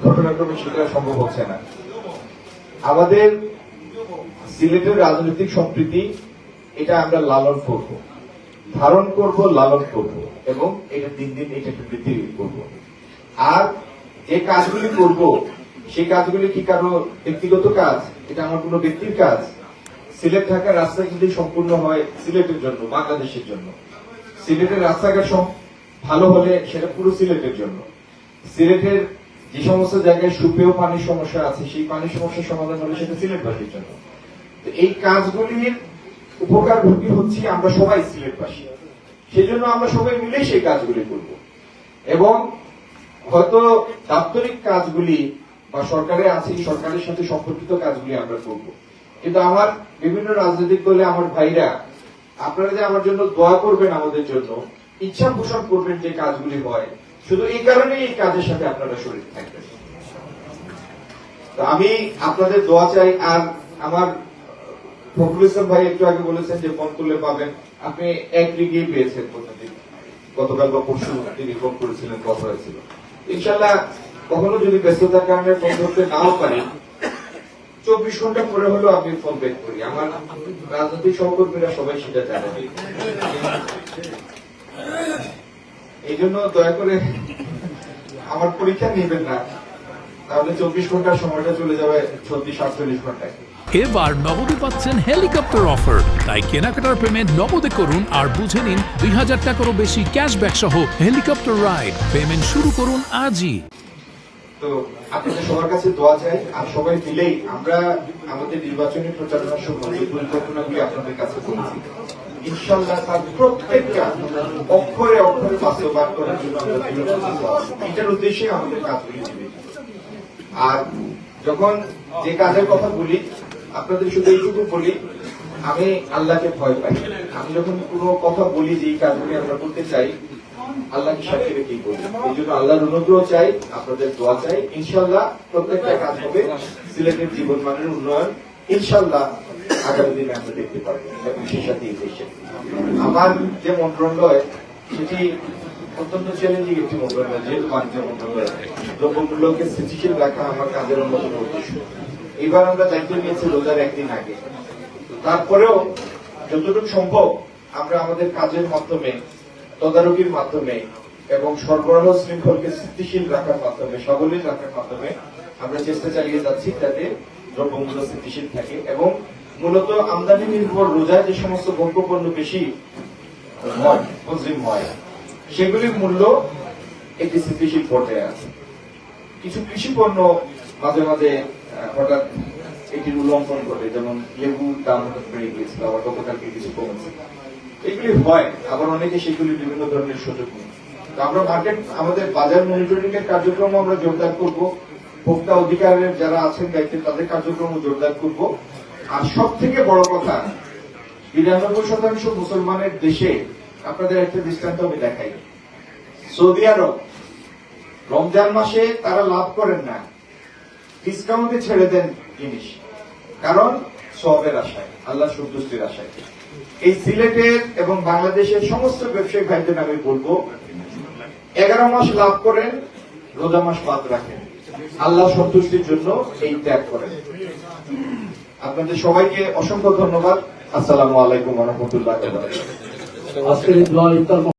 ঘটনাক্রমে সেটা সম্ভব হচ্ছে না। আমাদের সিলেটের রাজনৈতিক সম্প্রীতি এটা আমরা লালন করব, ধারণ করব, লালন করব এবং এটা দিন দিন এটাকে বৃদ্ধি করব। আর যে কাজগুলি করব সেই কাজগুলি কি কারো ব্যক্তিগত কাজ, এটা আমার কোনো ব্যক্তির কাজ। সিলেট ঢাকার রাস্তা যদি সম্পূর্ণ হয় সিলেটের জন্য, বাংলাদেশের জন্য। সিলেটের রাস্তাঘাট ভালো হলে সেটা পুরো সিলেটের জন্য। সিলেটের যে সমস্ত জায়গায় সুপেয় পানির সমস্যা আছে সেই পানির সমস্যার সমাধান হলে সেটা সিলেটবাসীর জন্য। এই কাজগুলির উপকার ভোগী হচ্ছি আমরা সবাই সিলেটবাসী, সেজন্য আমরা সবাই মিলে সেই কাজগুলি করব এবং হয়তো দাপ্তরিক কাজগুলি বা সরকারে আছে সরকারের সাথে সম্পর্কিত কাজগুলি আমরা করব। কিন্তু আমার বিভিন্ন রাজনৈতিক দলে আমার ভাইরা, আপনারা যে আমার জন্য দোয়া করবেন, আমাদের জন্য ইচ্ছা পোষণ করবেন যে কাজগুলি হয়, শুধু এই কারণেই এই কাজের সাথে আপনারা শরীর থাকবেন। তো আমি আপনাদের দোয়া চাই। আর আমার ফখরুল ইসলাম ভাই একটু আগে বলেছেন যে ফোন করলে পাবেন, আপনি এক রিগিয়ে পেয়েছেন প্রতিদিন, গতকাল বা পরশু তিনি ফোন করেছিলেন, কথা হয়েছিল। ইনশাল্লাহ কখনো যদি ব্যস্ততার কারণে ফোন ধরতে নাও পারি, 24 ঘন্টা পরে হলেও আমি ফোন ব্যাক করি। আমার রাজনৈতিক সহকর্মীরা সবাই সেটা জানে। এই জন্য দয়া করে আমার পরীক্ষা নেবেন না, তাহলে 24 ঘন্টার সময়টা চলে যাবে 36-48 ঘন্টায়। এবার নগদে পাচ্ছেন হেলিকপ্টার অফার, তাই কেনাকাটার পেমেন্ট নগদে করুন আর বুঝে নিন 2000 টাকারও বেশি ক্যাশব্যাক সহ হেলিকপ্টার রাইড। পেমেন্ট শুরু করুন আজই। তো আপনাদের সবার কাছে দোয়া চাই, আর সবাই মিলেই আমরা আমাদের নির্বাচনী প্রচারণার সময় যে পরিকল্পনাগুলি আপনাদের কাছে বলেছি, ইনশাল্লাহ তার প্রত্যেকটা অক্ষরে অক্ষরে বাস্তবায়ন করার জন্য এটার উদ্দেশ্যে আমাদের কাজগুলি নেবে। আর যখন যে কাজের কথা বলি, আপনাদের শুধু এইটুকু বলি, আমি আল্লাহকে ভয় পাই। আমি যখন কোনো কথা বলি যে এই কাজগুলি আমরা করতে চাই, আল্লাহকে সাথে রেখেই করি। এই জন্য আল্লাহর অনুগ্রহ চাই, আপনাদের দোয়া চাই। ইনশাল্লাহ প্রত্যেকটা কাজ হবে, সিলেটের জীবন মানের উন্নয়ন ইনশাল্লাহ আগামী দিনে আমরা দেখতে পারবো। এবং সেই সাথে এই দেশে আমার যে মন্ত্রণালয়, সেটি অত্যন্ত চ্যালেঞ্জিং একটি মন্ত্রণালয়, যেহেতু বাণিজ্য মন্ত্রণালয়। দ্রব্যমূল্যকে স্থিতিশীল রাখা আমার কাজের অন্যতম উদ্দেশ্য। এবার আমরা দায়িত্ব নিয়েছি রোজার একদিন আগে। তারপরেও যতটুকু সম্ভব আমরা আমাদের কাজের মাধ্যমে, তদারকির মাধ্যমে এবং সরবরাহ শৃঙ্খলকে স্থিতিশীল রাখার মাধ্যমে, সাবলীল রাখার মাধ্যমে আমরা চেষ্টা চালিয়ে যাচ্ছি যাতে দ্রব্যমূল্য স্থিতিশীল থাকে। এবং মূলত আমদানি নির্ভর রোজায় যে সমস্ত ভোগ্যপণ্য বেশি হয় সেগুলির মূল্য একটি স্থিতিশীল পর্যায়ে আছে। কিছু কৃষি পণ্য মাঝে মাঝে হঠাৎ এটির উল্লঙ্ঘন ঘটে, যেমন লেবুর দাম হঠাৎ বেড়ে গিয়েছিল, আবার গতকালকে কিছু কমেছে। এগুলি হয়, আবার অনেকে সেগুলি বিভিন্ন ধরনের সুযোগ নেই। আমরা মার্কেট, আমাদের বাজার মনিটরিং এর কার্যক্রম আমরা জোরদার করব। ভোক্তা অধিকারের যারা আছেন দায়িত্বে তাদের কার্যক্রম জোরদার করব। আর সব থেকে বড় কথা, 92% মুসলমানের দেশে আপনাদের একটা দৃষ্টান্ত আমি দেখাই। সৌদি আরব রমজান মাসে তারা লাভ করেন না, ডিসকাউন্টে ছেড়ে দেন জিনিস, কারণ সওয়াবের আশায়, আল্লাহ সন্তুষ্টির আশায়। এই সিলেটের এবং বাংলাদেশের সমস্ত ব্যবসায়ী ভাইদের আমি বলবো, 11 মাস লাভ করেন, রোজা মাস বাদ রাখেন, আল্লাহ সন্তুষ্টির জন্য এই ত্যাগ করেন। আপনাদের সবাইকে অসংখ্য ধন্যবাদ। আসসালামু আলাইকুম ওয়া রাহমাতুল্লাহি ওয়া বারাকাতুহু।